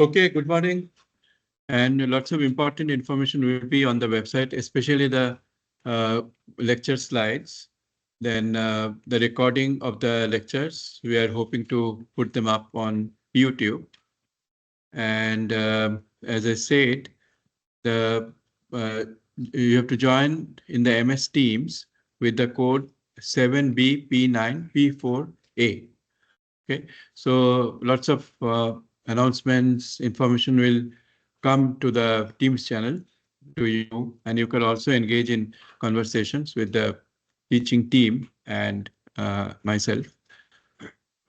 Okay, good morning. And lots of important information will be on the website, especially the lecture slides. Then the recording of the lectures, we are hoping to put them up on YouTube. And as I said, the you have to join in the MS Teams with the code 7BP9P4A. Okay, so lots of announcements, information will come to the Teams channel to you, and you can also engage in conversations with the teaching team and myself.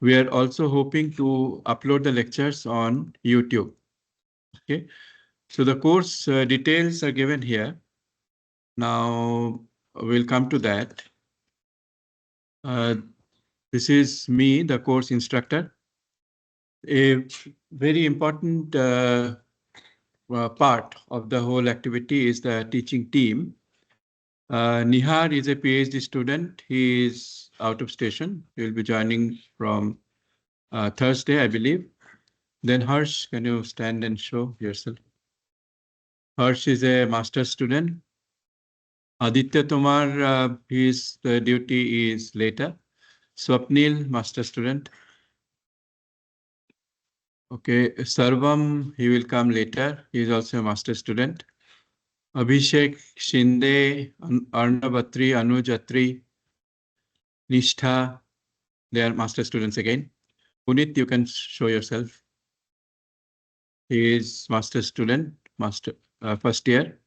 We are also hoping to upload the lectures on YouTube. Okay, so the course details are given here. Now we'll come to that. This is me, the course instructor. A very important part of the whole activity is the teaching team. Nihar is a PhD student. He is out of station. He will be joining from Thursday, I believe. Then Harsh, can you stand and show yourself? Harsh is a master's student. Aditya Tomar, his duty is later. Swapnil, master student. Okay, Sarvam, he will come later. He is also a master student. Abhishek, Shinde, Arnav Atri, Anuj Atri, Nishtha, they are master students again. Punit, you can show yourself. He is master student, first year.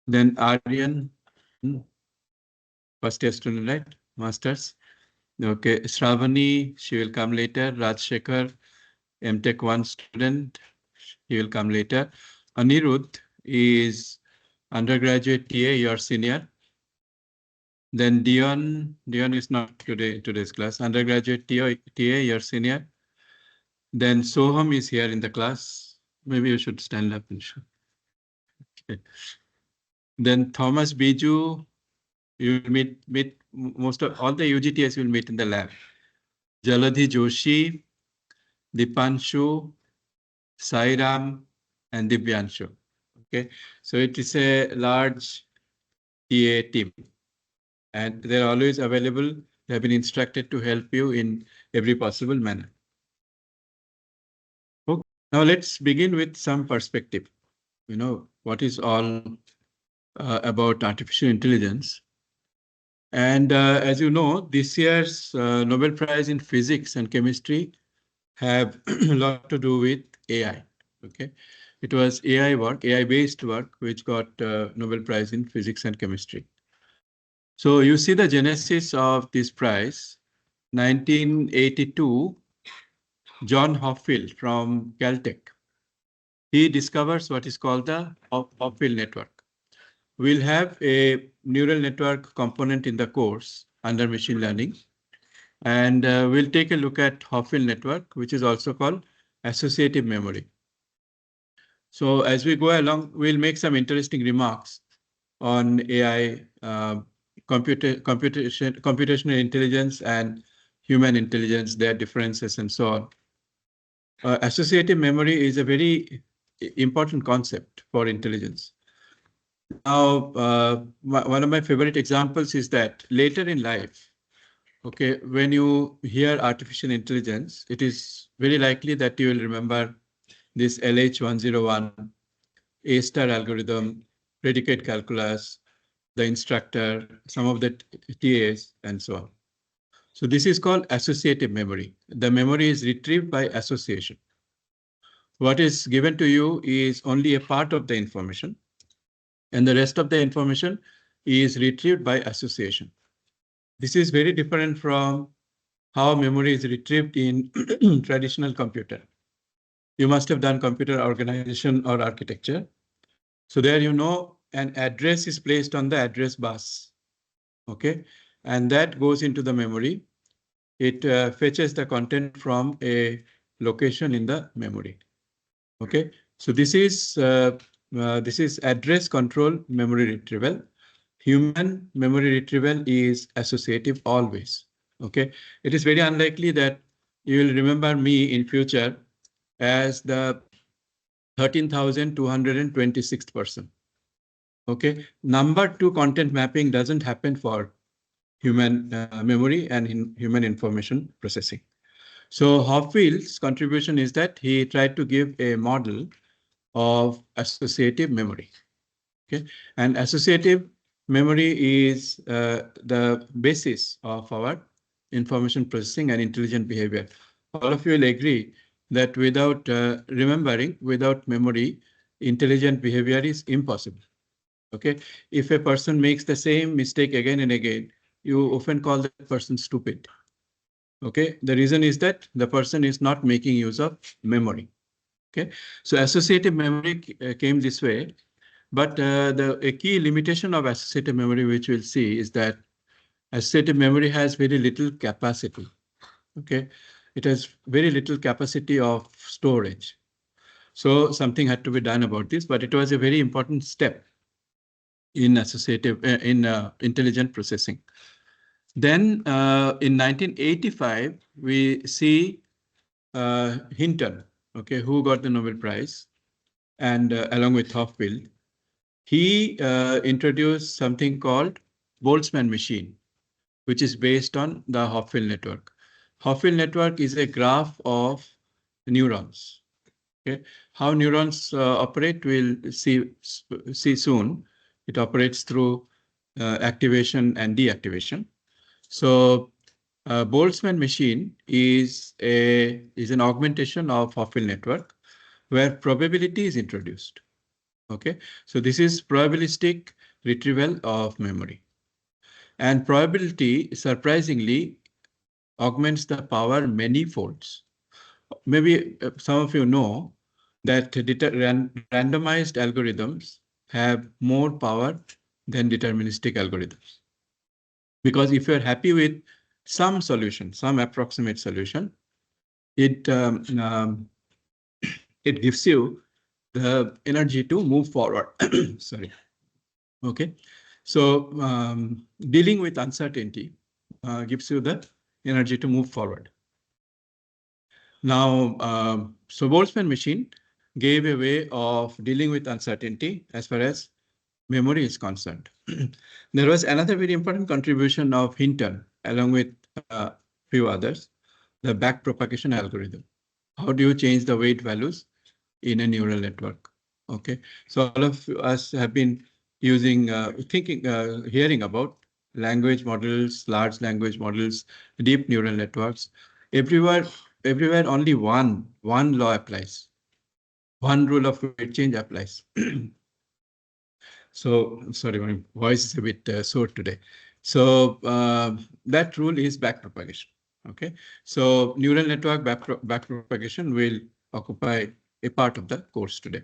Then Aryan, first year student, right? Masters. Okay, Shravani, she will come later. Rajshekhar, MTech 1 student, he will come later. Anirudh is undergraduate TA, your senior. Then Dion is not today's class. Undergraduate TA, your senior. Then Soham is here in the class. Maybe you should stand up and show. Okay. Then Thomas Biju, you will meet most of all the UGTS will meet in the lab. Jaladhi Joshi, Dipanshu, Sairam, and Divyanshu. Okay, so it is a large TA team, and they're always available. They have been instructed to help you in every possible manner. Okay. Now let's begin with some perspective. You know, what is all about artificial intelligence. And as you know, this year's Nobel Prize in Physics and Chemistry have a lot to do with AI. Okay, it was AI work, AI-based work, which got Nobel Prize in Physics and Chemistry. So you see the genesis of this prize, 1982, John Hopfield from Caltech. He discovers what is called the Hopfield network. We'll have a neural network component in the course under machine learning. And we'll take a look at Hopfield network, which is also called associative memory. So as we go along, we'll make some interesting remarks on AI, computational intelligence and human intelligence, their differences and so on. Associative memory is a very important concept for intelligence. Now, one of my favorite examples is that later in life, okay, when you hear artificial intelligence, it is very likely that you will remember this LH101, A-star algorithm, predicate calculus, the instructor, some of the TAs, and so on. So this is called associative memory. The memory is retrieved by association. What is given to you is only a part of the information, and the rest of the information is retrieved by association. This is very different from how memory is retrieved in traditional computer. You must have done computer organization or architecture. So there you know an address is placed on the address bus. Okay, and that goes into the memory. It fetches the content from a location in the memory. Okay, so this is address control memory retrieval. Human memory retrieval is associative always. Okay, it is very unlikely that you will remember me in future as the 13,226th person. Okay, number 2 content mapping doesn't happen for human memory and human information processing. So Hopfield's contribution is that he tried to give a model of associative memory. Okay, and associative memory is the basis of our information processing and intelligent behavior. All of you will agree that without remembering, without memory, intelligent behavior is impossible. Okay, if a person makes the same mistake again and again, you often call that person stupid. Okay, the reason is that the person is not making use of memory. Okay, so associative memory came this way, but a key limitation of associative memory, which we'll see, is that associative memory has very little capacity. Okay, it has very little capacity of storage. So something had to be done about this, but it was a very important step in associative intelligent processing. Then in 1985, we see Hinton, okay, who got the Nobel Prize, and along with Hopfield, he introduced something called Boltzmann machine, which is based on the Hopfield network. Hopfield network is a graph of neurons. Okay, how neurons operate, we'll see soon. It operates through activation and deactivation. So Boltzmann machine is an augmentation of Hopfield network where probability is introduced. Okay, so this is probabilistic retrieval of memory. And probability, surprisingly, augments the power many folds. Maybe some of you know that randomized algorithms have more power than deterministic algorithms. Because if you're happy with some solution, some approximate solution, it gives you the energy to move forward. Sorry. Okay. So dealing with uncertainty gives you the energy to move forward. Now, so Boltzmann machine gave a way of dealing with uncertainty as far as memory is concerned. There was another very important contribution of Hinton, along with a few others, the backpropagation algorithm. How do you change the weight values in a neural network? Okay, so all of us have been using, hearing about language models, large language models, deep neural networks. Everywhere only one law applies. One rule of weight change applies. So, sorry, my voice is a bit sore today. So that rule is backpropagation. Okay, so neural network backpropagation will occupy a part of the course today.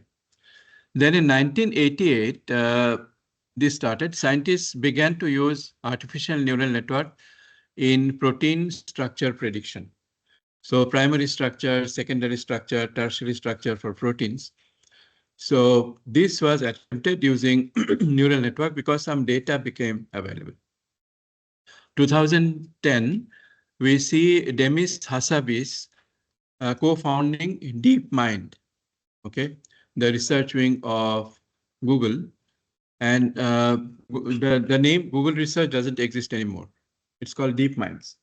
Then in 1988, this started. Scientists began to use artificial neural network in protein structure prediction. So primary structure, secondary structure, tertiary structure for proteins. So this was attempted using neural network because some data became available. 2010, we see Demis Hassabis co-founding DeepMind, okay, the research wing of Google. And the name Google Research doesn't exist anymore. It's called DeepMinds.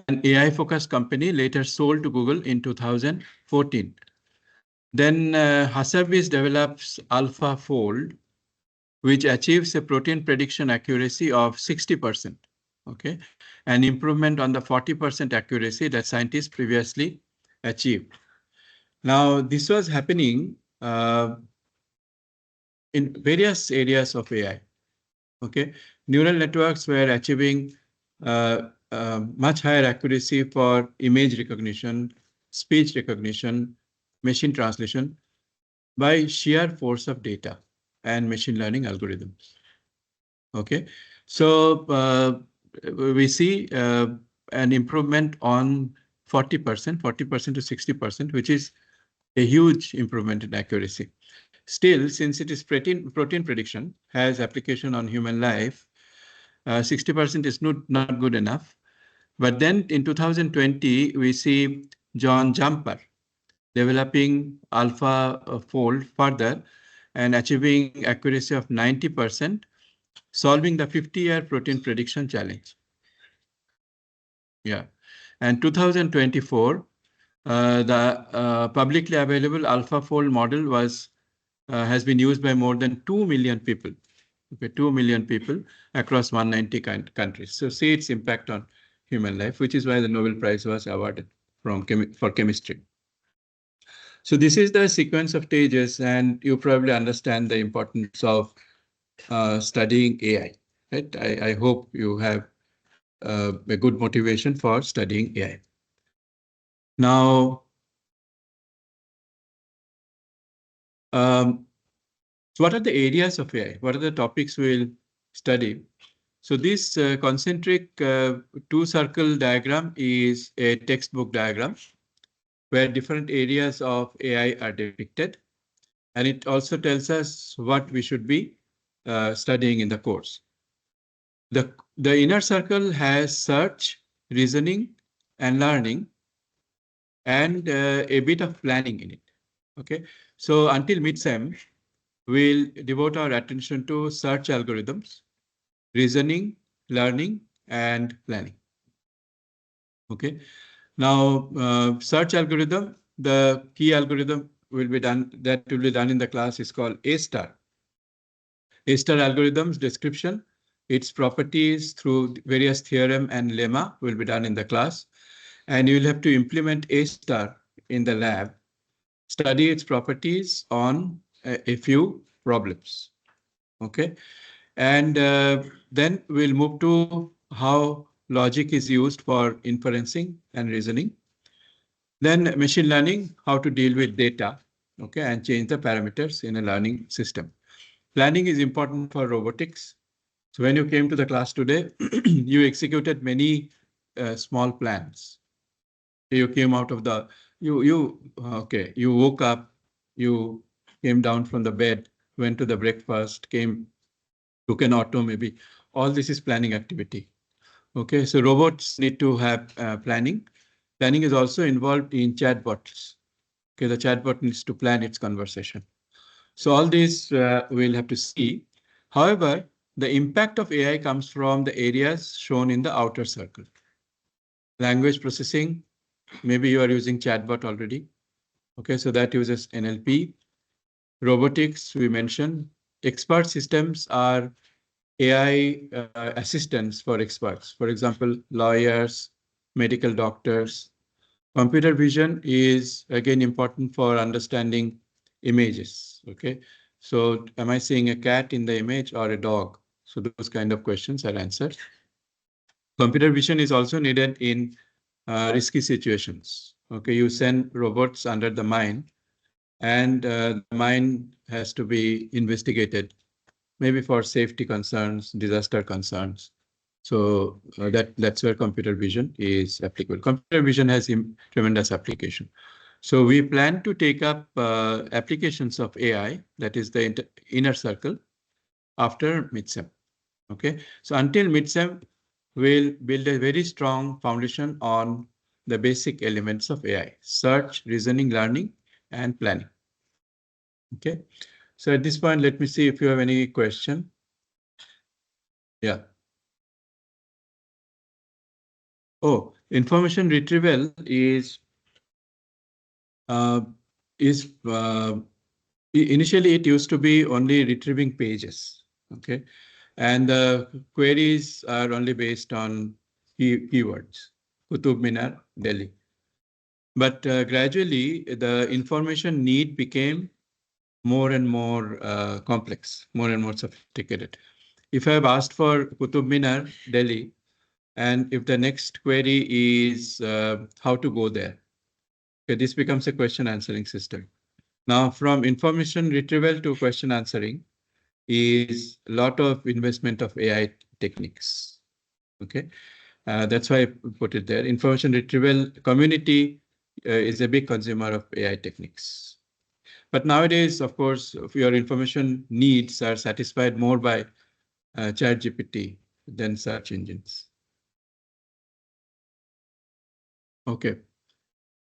An AI-focused company later sold to Google in 2014. Then Hassabis develops AlphaFold, which achieves a protein prediction accuracy of 60%. Okay, an improvement on the 40% accuracy that scientists previously achieved. Now, this was happening in various areas of AI. Okay, neural networks were achieving much higher accuracy for image recognition, speech recognition, machine translation by sheer force of data and machine learning algorithms. Okay, so we see an improvement on 40% to 60%, which is a huge improvement in accuracy. Still, since it is protein prediction, has application on human life, 60% is not good enough. But then in 2020, we see John Jumper, developing AlphaFold further and achieving accuracy of 90%, solving the 50-year protein prediction challenge. Yeah. And 2024, the publicly available AlphaFold model has been used by more than 2 million people. Okay, 2 million people across 190 countries. So see its impact on human life, which is why the Nobel Prize was awarded for chemistry. So this is the sequence of stages, and you probably understand the importance of studying AI. Right? I hope you have a good motivation for studying AI. Now, so what are the areas of AI? What are the topics we'll study? So this concentric two-circle diagram is a textbook diagram where different areas of AI are depicted. And it also tells us what we should be studying in the course. The inner circle has search, reasoning, and learning, and a bit of planning in it. Okay, so until mid-sem, we'll devote our attention to search algorithms, reasoning, learning, and planning. Okay, now search algorithm, the key algorithm will be done in the class is called A-star. A-star algorithm's description, its properties through various theorem and lemma will be done in the class. And you will have to implement A-star in the lab, study its properties on a few problems. Okay. And then we'll move to how logic is used for inferencing and reasoning. Then machine learning, how to deal with data, okay, and change the parameters in a learning system. Planning is important for robotics. So when you came to the class today, you executed many small plans. You came out of the, you woke up, you came down from the bed, went to the breakfast, took an auto maybe. All this is planning activity. Okay, so robots need to have planning. Planning is also involved in chatbots. Okay, the chatbot needs to plan its conversation. So all these we'll have to see. However, the impact of AI comes from the areas shown in the outer circle. Language processing, maybe you are using chatbot already. Okay, so that uses NLP. Robotics, we mentioned. Expert systems are AI assistants for experts. For example, lawyers, medical doctors. Computer vision is again important for understanding images. Okay, so am I seeing a cat in the image or a dog? So those kind of questions are answered. Computer vision is also needed in risky situations. Okay, you send robots under the mine, and the mine has to be investigated, maybe for safety concerns, disaster concerns. So that's where computer vision is applicable. Computer vision has tremendous application. So we plan to take up applications of AI, that is the inner circle, after mid-sem. Okay, so until mid-sem, we'll build a very strong foundation on the basic elements of AI: search, reasoning, learning, and planning. Okay, so at this point, let me see if you have any question. Yeah. Oh, information retrieval is initially it used to be only retrieving pages. Okay, and the queries are only based on keywords. Qutub Minar, Delhi. But gradually, the information need became more and more complex, more and more sophisticated. If I have asked for Qutub Minar, Delhi, and if the next query is how to go there, okay, this becomes a question answering system. Now, from information retrieval to question answering is a lot of investment of AI techniques. Okay, that's why I put it there. Information retrieval community is a big consumer of AI techniques. But nowadays, of course, your information needs are satisfied more by ChatGPT than search engines. Okay.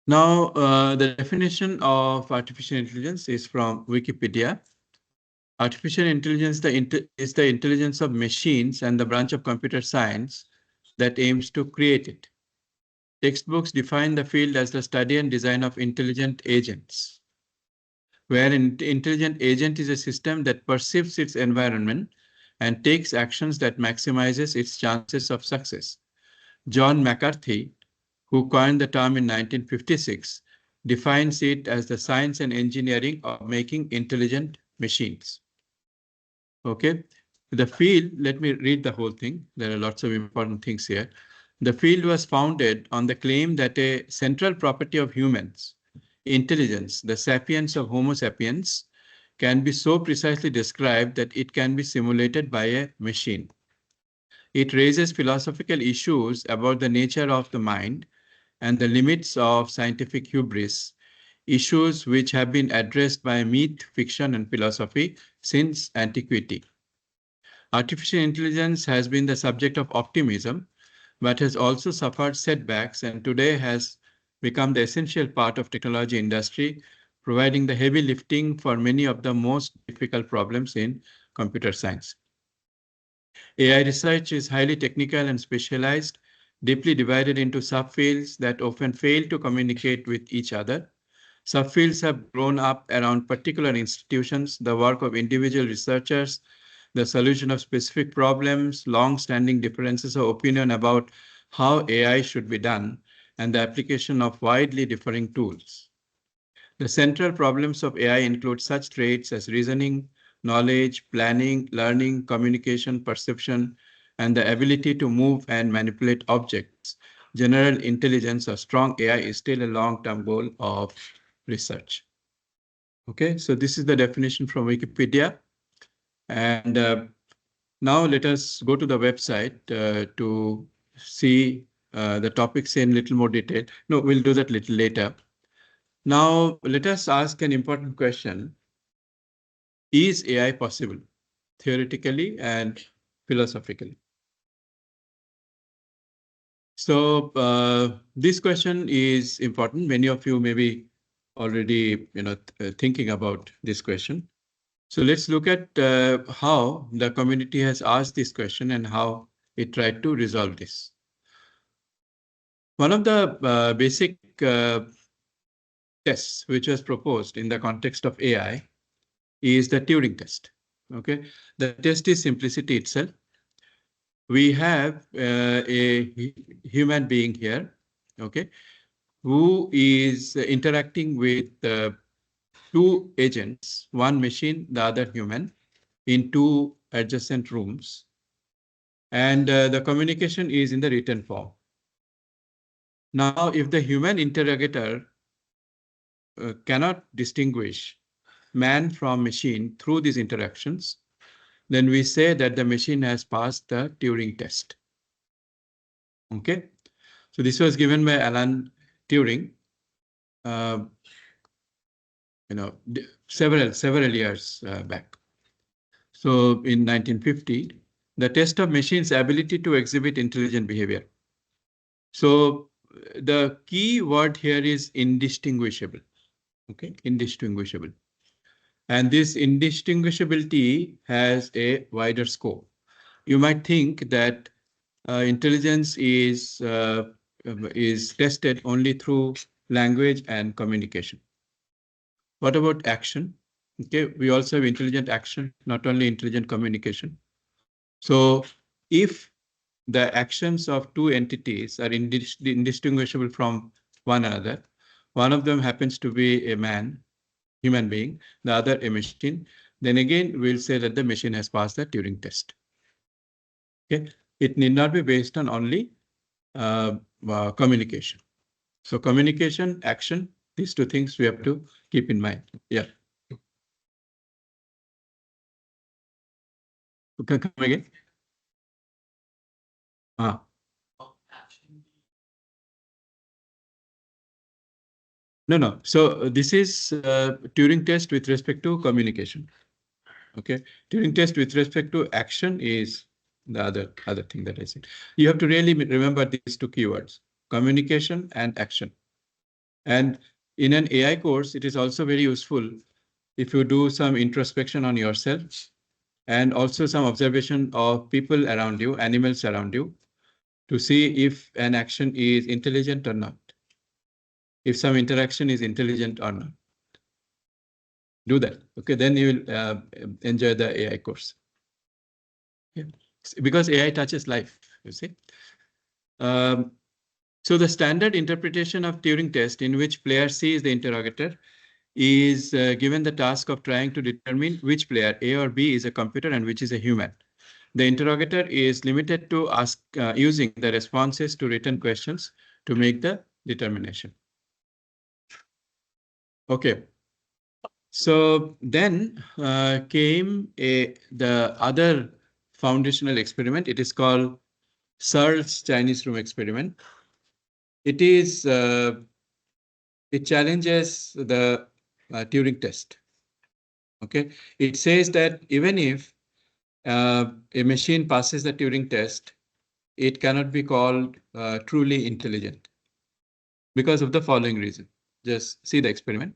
Now, the definition of artificial intelligence is from Wikipedia. Artificial intelligence is the intelligence of machines and the branch of computer science that aims to create it. Textbooks define the field as the study and design of intelligent agents, where an intelligent agent is a system that perceives its environment and takes actions that maximizes its chances of success. John McCarthy, who coined the term in 1956, defines it as the science and engineering of making intelligent machines. Okay, the field, let me read the whole thing. There are lots of important things here. The field was founded on the claim that a central property of humans, intelligence, the sapience of Homo sapiens, can be so precisely described that it can be simulated by a machine. It raises philosophical issues about the nature of the mind and the limits of scientific hubris, issues which have been addressed by myth, fiction, and philosophy since antiquity. Artificial intelligence has been the subject of optimism, but has also suffered setbacks and today has become the essential part of technology industry, providing the heavy lifting for many of the most difficult problems in computer science. AI research is highly technical and specialized, deeply divided into subfields that often fail to communicate with each other. Subfields have grown up around particular institutions, the work of individual researchers, the solution of specific problems, long-standing differences of opinion about how AI should be done, and the application of widely differing tools. The central problems of AI include such traits as reasoning, knowledge, planning, learning, communication, perception, and the ability to move and manipulate objects. General intelligence or strong AI is still a long-term goal of research. Okay, so this is the definition from Wikipedia. And now let us go to the website to see the topics in little more detail. No, we'll do that a little later. Now, let us ask an important question. Is AI possible, theoretically and philosophically? So this question is important. Many of you may be already thinking about this question. So let's look at how the community has asked this question and how it tried to resolve this. One of the basic tests which was proposed in the context of AI is the Turing test. Okay, the test is simplicity itself. We have a human being here, okay, who is interacting with two agents, one machine, the other human, in two adjacent rooms. And the communication is in the written form. Now, if the human interrogator cannot distinguish man from machine through these interactions, then we say that the machine has passed the Turing test. Okay, so this was given by Alan Turing, several years back. So in 1950, the test of machines' ability to exhibit intelligent behavior. So the key word here is indistinguishable. Okay, indistinguishable. And this indistinguishability has a wider scope. You might think that intelligence is tested only through language and communication. What about action? Okay, we also have intelligent action, not only intelligent communication. So if the actions of two entities are indistinguishable from one another, one of them happens to be a human being, the other a machine, then again we'll say that the machine has passed the Turing test. Okay, it need not be based on only communication. So communication, action, these two things we have to keep in mind. Yeah. You can come again. No. So this is Turing test with respect to communication. Okay, Turing test with respect to action is the other thing that I said. You have to really remember these two keywords: communication and action. And in an AI course, it is also very useful if you do some introspection on yourself and also some observation of people around you, animals around you, to see if an action is intelligent or not, if some interaction is intelligent or not. Do that. Okay, then you will enjoy the AI course. Yeah. Because AI touches life, you see. So the standard interpretation of Turing test, in which player C is the interrogator, is given the task of trying to determine which player, A or B, is a computer and which is a human. The interrogator is limited to using the responses to written questions to make the determination. Okay. So then came the other foundational experiment. It is called Searle's Chinese room experiment. It challenges the Turing test. Okay, it says that even if a machine passes the Turing test, it cannot be called truly intelligent because of the following reason. Just see the experiment.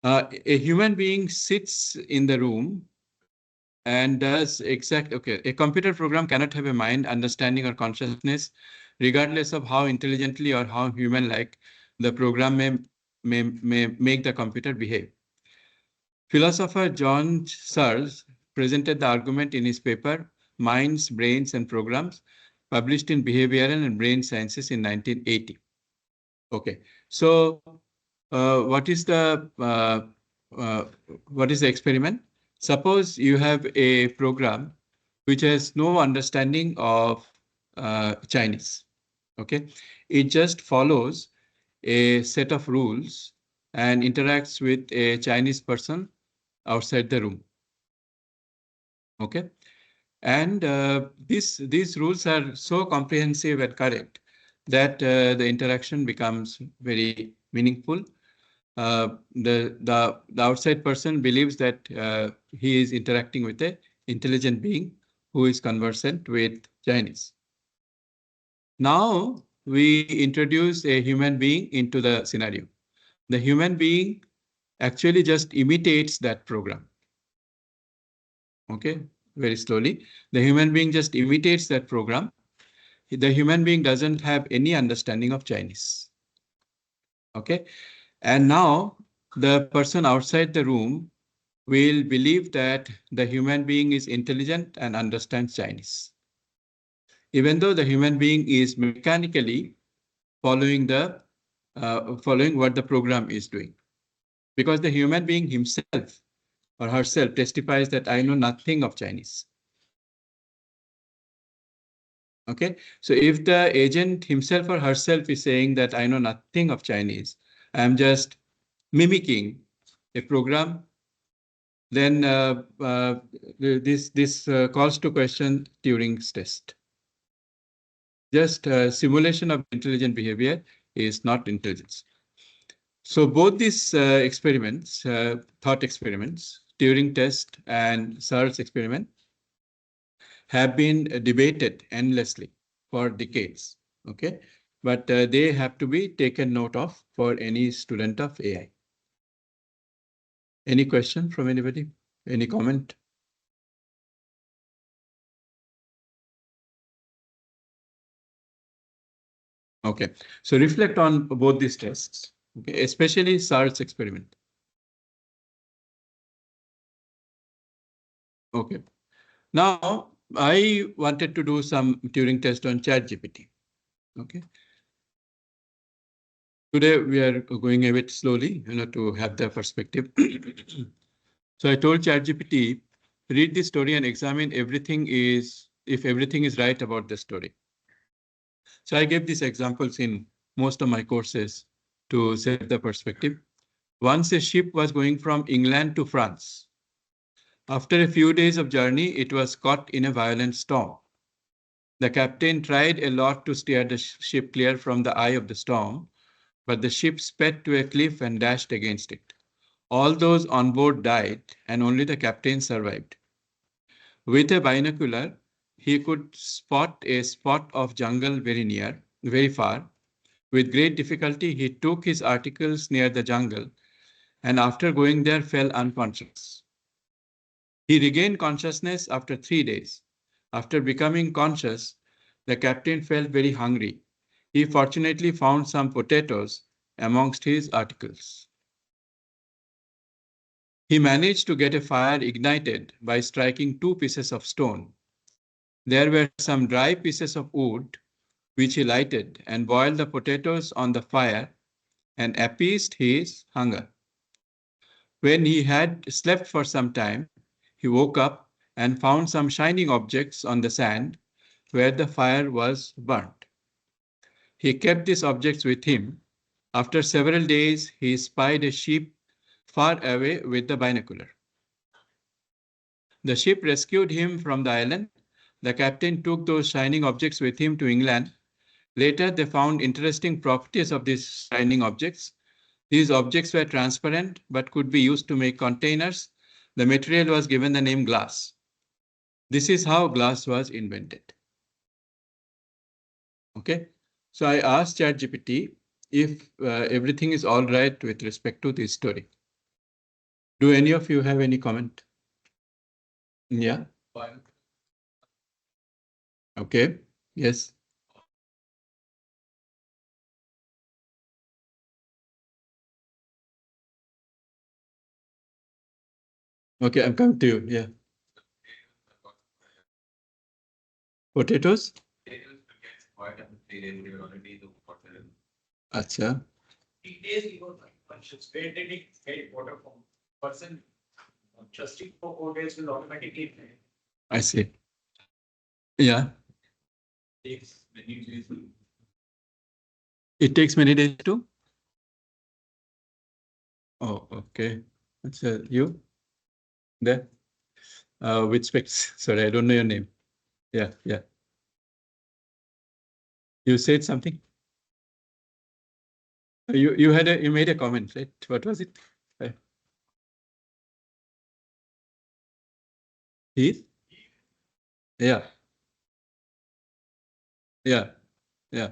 A human being sits in the room and does okay, a computer program cannot have a mind, understanding, or consciousness, regardless of how intelligently or how human-like the program may make the computer behave. Philosopher John Searle presented the argument in his paper, Minds, Brains, and Programs, published in Behavioral and Brain Sciences in 1980. Okay, so what is the experiment? Suppose you have a program which has no understanding of Chinese. Okay, it just follows a set of rules and interacts with a Chinese person outside the room. Okay, and these rules are so comprehensive and correct that the interaction becomes very meaningful. The outside person believes that he is interacting with an intelligent being who is conversant with Chinese. Now we introduce a human being into the scenario. The human being actually just imitates that program. Okay, very slowly. The human being just imitates that program. The human being doesn't have any understanding of Chinese. Okay, and now the person outside the room will believe that the human being is intelligent and understands Chinese, even though the human being is mechanically following what the program is doing, because the human being himself or herself testifies that I know nothing of Chinese. Okay, so if the agent himself or herself is saying that I know nothing of Chinese, I'm just mimicking a program, then this calls to question Turing's test. Just simulation of intelligent behavior is not intelligence. So both these experiments, thought experiments, Turing test and Searle's experiment, have been debated endlessly for decades. Okay, but they have to be taken note of for any student of AI. Any question from anybody? Any comment? Okay, so reflect on both these tests, okay, especially Searle's experiment. Okay, now I wanted to do some Turing test on ChatGPT. Okay, today we are going a bit slowly, to have the perspective. So I told ChatGPT, read the story and examine if everything is right about the story. So I gave these examples in most of my courses to set the perspective. Once a ship was going from England to France. After a few days of journey, it was caught in a violent storm. The captain tried a lot to steer the ship clear from the eye of the storm, but the ship sped to a cliff and dashed against it. All those on board died, and only the captain survived. With a binocular, he could spot a spot of jungle very far, With great difficulty, he took his articles near the jungle and after going there fell unconscious. He regained consciousness after 3 days. After becoming conscious, the captain felt very hungry. He fortunately found some potatoes amongst his articles. He managed to get a fire ignited by striking 2 pieces of stone. There were some dry pieces of wood, which he lighted and boiled the potatoes on the fire and appeased his hunger. When he had slept for some time, he woke up and found some shining objects on the sand where the fire was burnt. He kept these objects with him. After several days, he spied a ship far away with the binocular. The ship rescued him from the island. The captain took those shining objects with him to England. Later, they found interesting properties of these shining objects. These objects were transparent but could be used to make containers. The material was given the name glass. This is how glass was invented. Okay, so I asked ChatGPT if everything is all right with respect to this story. Do any of you have any comment? Yeah. Okay. Yes. Okay, I'm coming to you. Yeah. Potatoes? Acha. I see. Yeah. It takes many days to? Oh, okay. That's you there. Which specs? Sorry, I don't know your name. Yeah, yeah. You said something. You made a comment, right? What was it? Heath? Yeah, yeah, yeah.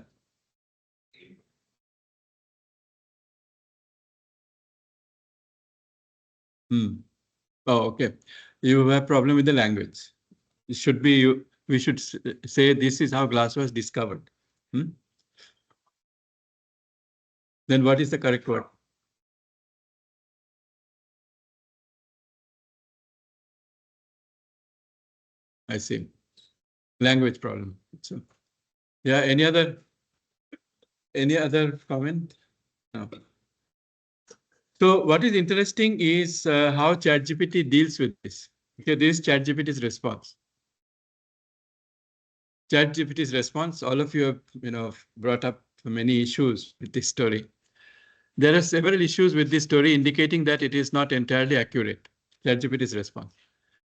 Hmm. Oh, okay. You have a problem with the language. It should be you. We should say this is how glass was discovered. Hmm? Then what is the correct word? I see. Language problem. So, yeah. Any other comment? No. So what is interesting is how ChatGPT deals with this. Okay, this is ChatGPT's response. ChatGPT's response. All of you have, brought up many issues with this story. There are several issues with this story indicating that it is not entirely accurate. ChatGPT's response.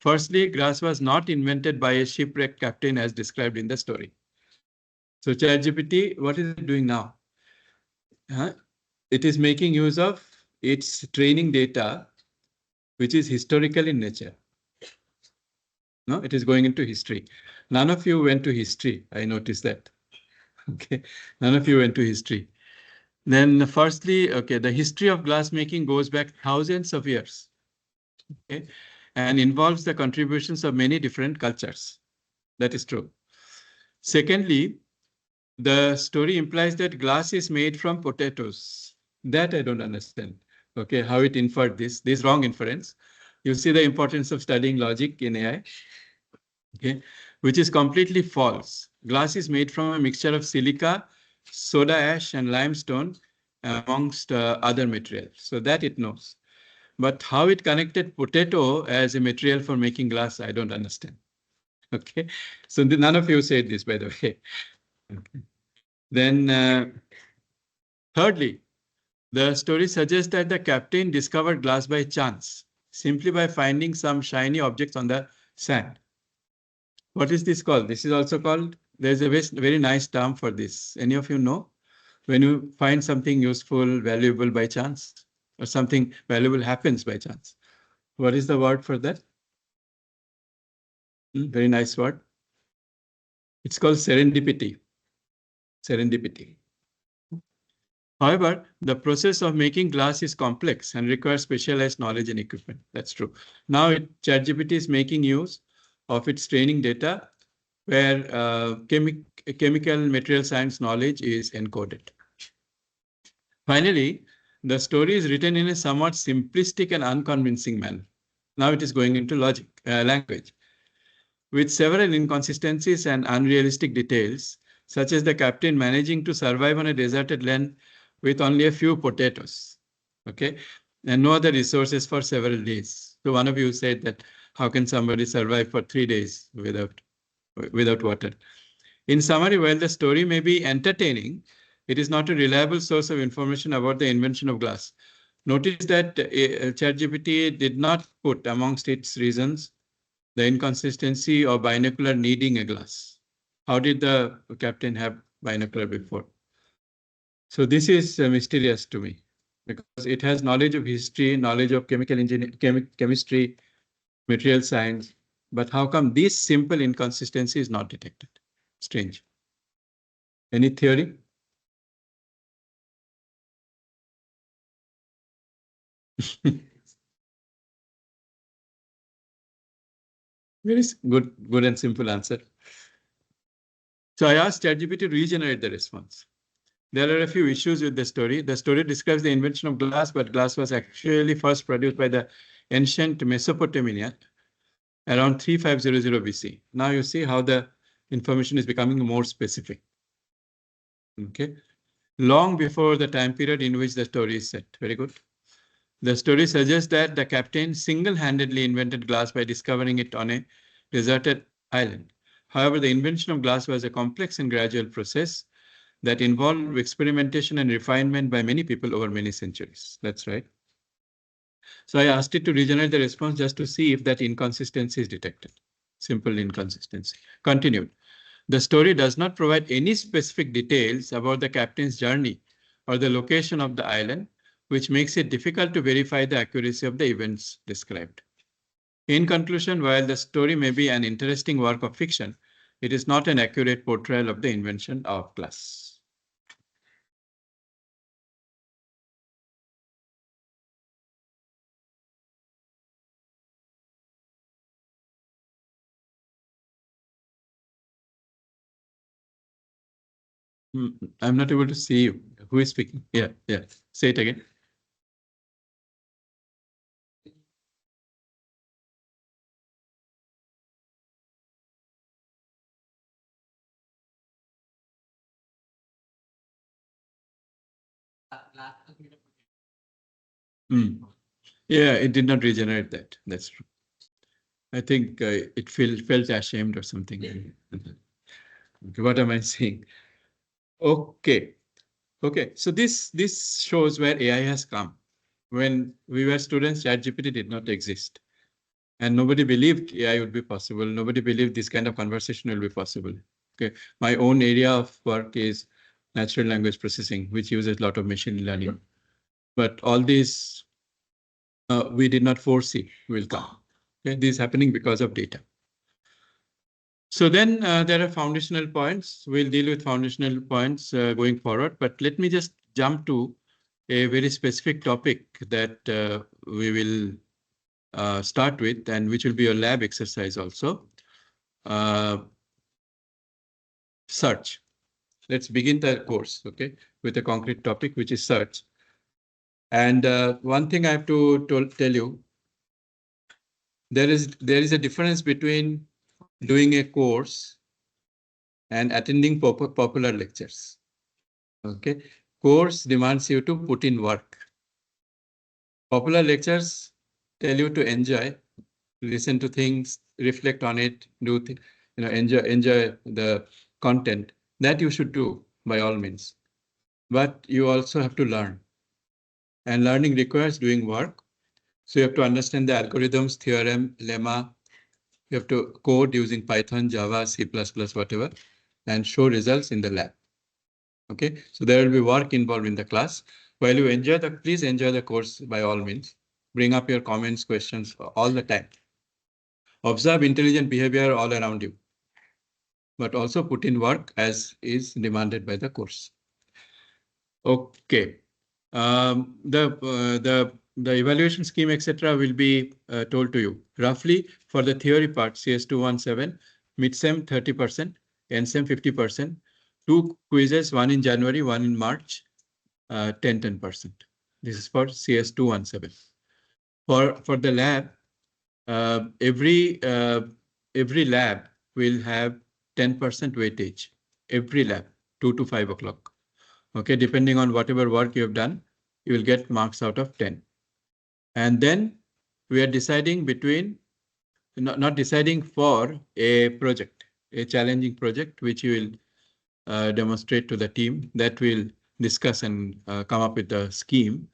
Firstly, glass was not invented by a shipwrecked captain as described in the story. So ChatGPT, what is it doing now? It is making use of its training data, which is historical in nature. No, it is going into history. None of you went to history. I noticed that. Okay, none of you went to history. Then firstly, okay, the history of glass making goes back thousands of years. Okay, and involves the contributions of many different cultures. That is true. Secondly, the story implies that glass is made from potatoes. That I don't understand. Okay, how it inferred this wrong inference. You see the importance of studying logic in AI. Okay, which is completely false. Glass is made from a mixture of silica, soda ash, and limestone, amongst other materials. So that it knows. But how it connected potato as a material for making glass, I don't understand. Okay, so none of you said this, by the way. Okay. Then, thirdly, the story suggests that the captain discovered glass by chance, simply by finding some shiny objects on the sand. What is this called? This is also called, there's a very nice term for this. Any of you know? When you find something useful, valuable by chance, or something valuable happens by chance. What is the word for that? Very nice word. It's called serendipity. Serendipity. However, the process of making glass is complex and requires specialized knowledge and equipment. That's true. Now, ChatGPT is making use of its training data where chemical material science knowledge is encoded. Finally, the story is written in a somewhat simplistic and unconvincing manner. Now it is going into language, with several inconsistencies and unrealistic details, such as the captain managing to survive on a deserted land with only a few potatoes, okay, and no other resources for several days. So one of you said that how can somebody survive for 3 days without water? In summary, while the story may be entertaining, it is not a reliable source of information about the invention of glass. Notice that ChatGPT did not put amongst its reasons the inconsistency of binocular needing a glass. How did the captain have binocular before? So this is mysterious to me because it has knowledge of history, knowledge of chemical engineering, chemistry, material science. But how come this simple inconsistency is not detected? Strange. Any theory? Very good and simple answer. So I asked ChatGPT to regenerate the response. There are a few issues with the story. The story describes the invention of glass, but glass was actually first produced by the ancient Mesopotamia around 3500 BC. Now you see how the information is becoming more specific. Okay. Long before the time period in which the story is set. Very good. The story suggests that the captain single-handedly invented glass by discovering it on a deserted island. However, the invention of glass was a complex and gradual process that involved experimentation and refinement by many people over many centuries. That's right. So I asked it to regenerate the response just to see if that inconsistency is detected. Simple inconsistency. Continued. The story does not provide any specific details about the captain's journey or the location of the island, which makes it difficult to verify the accuracy of the events described. In conclusion, while the story may be an interesting work of fiction, it is not an accurate portrayal of the invention of glass. I'm not able to see you. Who is speaking? Yeah, yeah. Say it again. Mm. Yeah, it did not regenerate that. That's true. I think it felt ashamed or something. Okay, what am I saying? Okay. Okay. So this shows where AI has come. When we were students, ChatGPT did not exist. And nobody believed AI would be possible. Nobody believed this kind of conversation will be possible. Okay. My own area of work is natural language processing, which uses a lot of machine learning. But all these we did not foresee will come. Okay. This is happening because of data. So then there are foundational points. We'll deal with foundational points going forward. But let me just jump to a very specific topic that we will start with and which will be a lab exercise also. Search. Let's begin the course, okay, with a concrete topic, which is search. And one thing I have to tell you, there is a difference between doing a course and attending popular lectures. Okay, course demands you to put in work. Popular lectures tell you to enjoy, listen to things, reflect on it, enjoy the content. That you should do by all means. But you also have to learn. And learning requires doing work. So you have to understand the algorithms, theorem, lemma. You have to code using Python, Java, C++, whatever, and show results in the lab. Okay, so there will be work involved in the class. While you please enjoy the course by all means. Bring up your comments, questions all the time. Observe intelligent behavior all around you, but also put in work as is demanded by the course. Okay. The evaluation scheme, etc., will be told to you. Roughly for the theory part, CS217, mid-sem 30%, end-sem 50%, 2 quizzes, one in January, one in March, 10%. This is for CS217. For the lab, every lab will have 10% weightage. Every lab, 2 to 5 o'clock. Okay, depending on whatever work you have done, you will get marks out of 10. And then we are deciding between, not deciding for a project, a challenging project, which you will demonstrate to the team that will discuss and come up with a scheme.